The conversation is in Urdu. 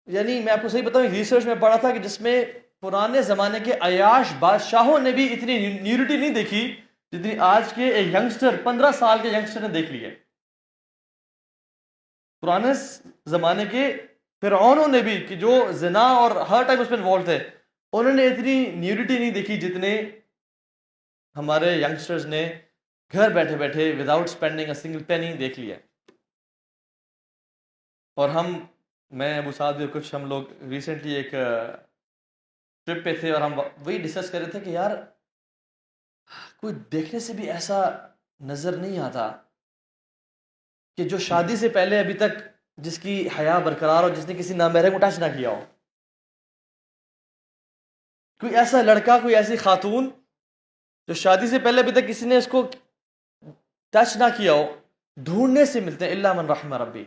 یعنی میں آپ کو صحیح بتاؤں، ریسرچ میں پڑھا تھا کہ جس میں پرانے زمانے کے عیاش بادشاہوں نے بھی اتنی نیوڈٹی نہیں دیکھی جتنی آج کے ایک ینگسٹر 15 سال کے ینگسٹر نے دیکھ لی ہے. پرانے زمانے کے فرعونوں نے بھی، کہ جو زنا اور ہر ٹائم اس میں انوالو تھے، انہوں نے اتنی نیوڈٹی نہیں دیکھی جتنے ہمارے ینگسٹرز نے گھر بیٹھے بیٹھے without spending a single penny دیکھ لیا. اور میں ابو سعد کچھ ہم لوگ ریسنٹلی ایک ٹرپ پہ تھے، اور ہم وہی ڈسکس کر رہے تھے کہ یار کوئی دیکھنے سے بھی ایسا نظر نہیں آتا کہ جو شادی سے پہلے ابھی تک جس کی حیا برقرار ہو، جس نے کسی نامحرم کو ٹچ نہ کیا ہو. کوئی ایسا لڑکا، کوئی ایسی خاتون جو شادی سے پہلے ابھی تک کسی نے اس کو ٹچ نہ کیا ہو، ڈھونڈنے سے ملتے ہیں الا من رحم ربی.